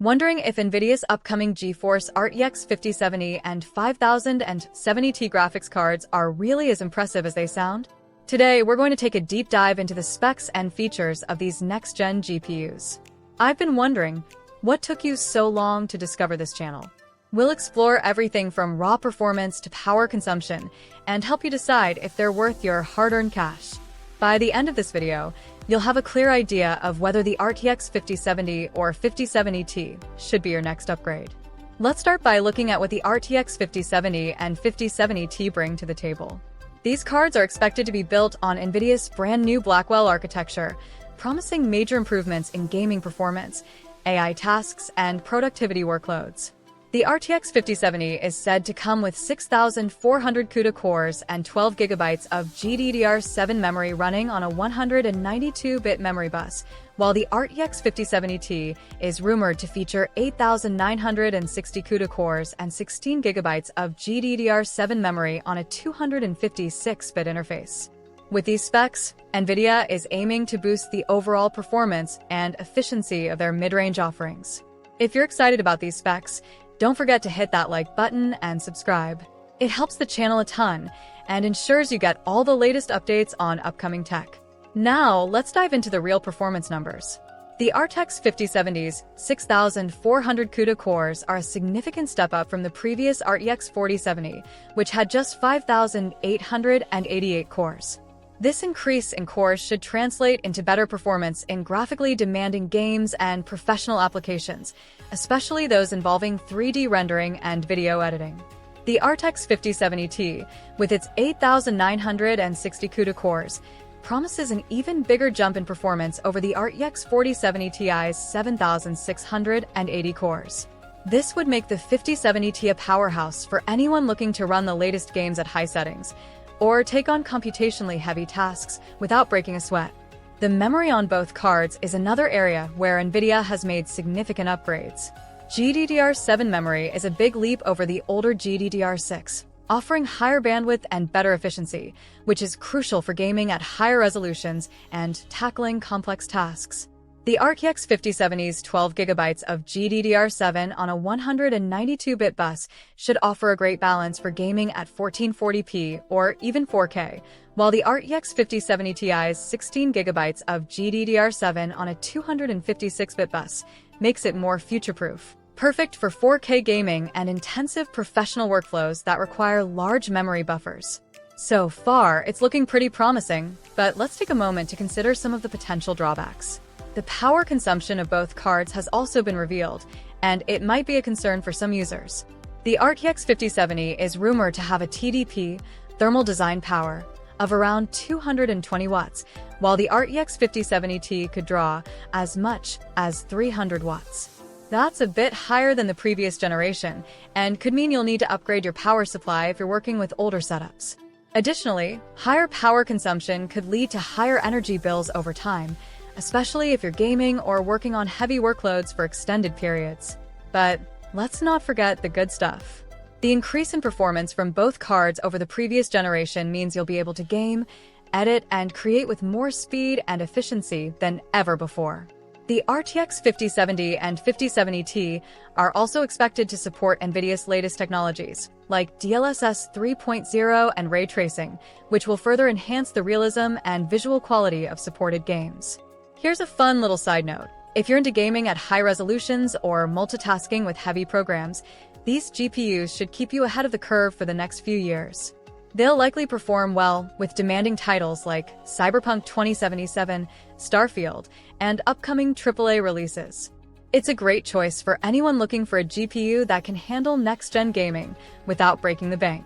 Wondering if NVIDIA's upcoming GeForce RTX 5070 and 5070T graphics cards are really as impressive as they sound? Today, we're going to take a deep dive into the specs and features of these next-gen GPUs. I've been wondering, what took you so long to discover this channel? We'll explore everything from raw performance to power consumption and help you decide if they're worth your hard-earned cash. By the end of this video, you'll have a clear idea of whether the RTX 5070 or 5070T should be your next upgrade. Let's start by looking at what the RTX 5070 and 5070T bring to the table. These cards are expected to be built on NVIDIA's brand new Blackwell architecture, promising major improvements in gaming performance, AI tasks, and productivity workloads. The RTX 5070 is said to come with 6,400 CUDA cores and 12 GB of GDDR7 memory running on a 192-bit memory bus, while the RTX 5070T is rumored to feature 8,960 CUDA cores and 16 GB of GDDR7 memory on a 256-bit interface. With these specs, NVIDIA is aiming to boost the overall performance and efficiency of their mid-range offerings. If you're excited about these specs, don't forget to hit that like button and subscribe. It helps the channel a ton and ensures you get all the latest updates on upcoming tech. Now, let's dive into the real performance numbers. The RTX 5070's 6,400 CUDA cores are a significant step up from the previous RTX 4070, which had just 5,888 cores. This increase in cores should translate into better performance in graphically demanding games and professional applications, especially those involving 3D rendering and video editing. The RTX 5070T, with its 8,960 CUDA cores, promises an even bigger jump in performance over the RTX 4070 Ti's 7,680 cores. This would make the 5070T a powerhouse for anyone looking to run the latest games at high settings, or take on computationally heavy tasks without breaking a sweat. The memory on both cards is another area where NVIDIA has made significant upgrades. GDDR7 memory is a big leap over the older GDDR6, offering higher bandwidth and better efficiency, which is crucial for gaming at higher resolutions and tackling complex tasks. The RTX 5070's 12 GB of GDDR7 on a 192-bit bus should offer a great balance for gaming at 1440p or even 4K, while the RTX 5070 Ti's 16 GB of GDDR7 on a 256-bit bus makes it more future-proof, perfect for 4K gaming and intensive professional workflows that require large memory buffers. So far, it's looking pretty promising, but let's take a moment to consider some of the potential drawbacks. The power consumption of both cards has also been revealed, and it might be a concern for some users. The RTX 5070 is rumored to have a TDP, thermal design power, of around 220 watts, while the RTX 5070T could draw as much as 300 watts. That's a bit higher than the previous generation, and could mean you'll need to upgrade your power supply if you're working with older setups. Additionally, higher power consumption could lead to higher energy bills over time, especially if you're gaming or working on heavy workloads for extended periods. But let's not forget the good stuff. The increase in performance from both cards over the previous generation means you'll be able to game, edit, and create with more speed and efficiency than ever before. The RTX 5070 and 5070T are also expected to support NVIDIA's latest technologies, like DLSS 3.0 and ray tracing, which will further enhance the realism and visual quality of supported games. Here's a fun little side note. If you're into gaming at high resolutions or multitasking with heavy programs, these GPUs should keep you ahead of the curve for the next few years. They'll likely perform well with demanding titles like Cyberpunk 2077, Starfield, and upcoming AAA releases. It's a great choice for anyone looking for a GPU that can handle next-gen gaming without breaking the bank.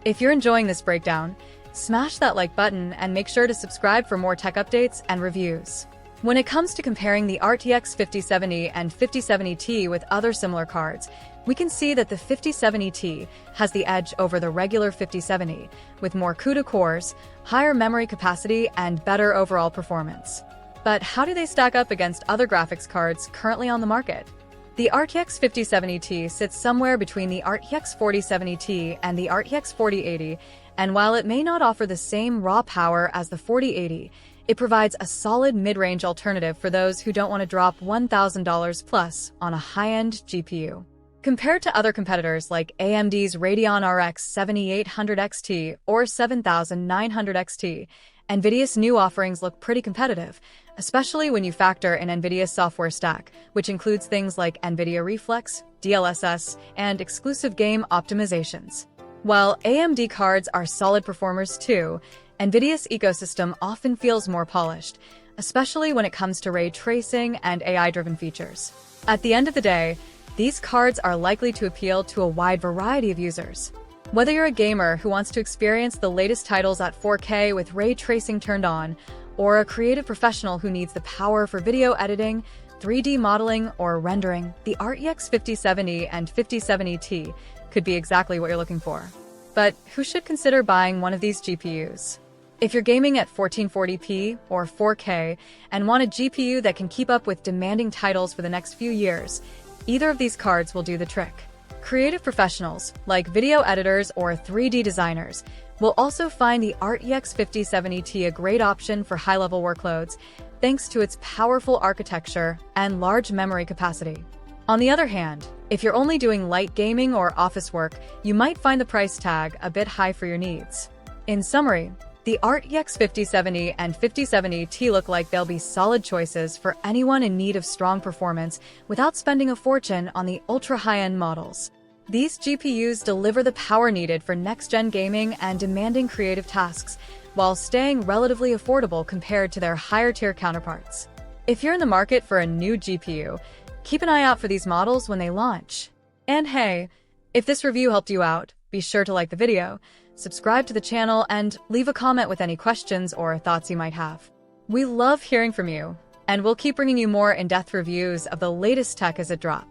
If you're enjoying this breakdown, smash that like button and make sure to subscribe for more tech updates and reviews. When it comes to comparing the RTX 5070 and 5070T with other similar cards, we can see that the 5070T has the edge over the regular 5070, with more CUDA cores, higher memory capacity, and better overall performance. But how do they stack up against other graphics cards currently on the market? The RTX 5070T sits somewhere between the RTX 4070T and the RTX 4080, and while it may not offer the same raw power as the 4080, It provides a solid mid-range alternative for those who don't want to drop $1,000 plus on a high-end GPU. Compared to other competitors like AMD's Radeon RX 7800 XT or 7900 XT, NVIDIA's new offerings look pretty competitive, especially when you factor in NVIDIA's software stack, which includes things like NVIDIA Reflex, DLSS, and exclusive game optimizations. While AMD cards are solid performers too, NVIDIA's ecosystem often feels more polished, especially when it comes to ray tracing and AI-driven features. At the end of the day, these cards are likely to appeal to a wide variety of users. Whether you're a gamer who wants to experience the latest titles at 4K with ray tracing turned on, or a creative professional who needs the power for video editing, 3D modeling, or rendering, the RTX 5070 and 5070 Ti could be exactly what you're looking for. But who should consider buying one of these GPUs? If you're gaming at 1440p or 4K and want a GPU that can keep up with demanding titles for the next few years, either of these cards will do the trick. Creative professionals, like video editors or 3D designers, will also find the RTX 5070 Ti a great option for high-level workloads, thanks to its powerful architecture and large memory capacity. On the other hand, if you're only doing light gaming or office work, you might find the price tag a bit high for your needs. In summary, the RTX 5070 and 5070 Ti look like they'll be solid choices for anyone in need of strong performance without spending a fortune on the ultra-high-end models. These GPUs deliver the power needed for next-gen gaming and demanding creative tasks, while staying relatively affordable compared to their higher-tier counterparts. If you're in the market for a new GPU, keep an eye out for these models when they launch. And hey, if this review helped you out, be sure to like the video, subscribe to the channel, and leave a comment with any questions or thoughts you might have. We love hearing from you, and we'll keep bringing you more in-depth reviews of the latest tech as it drops.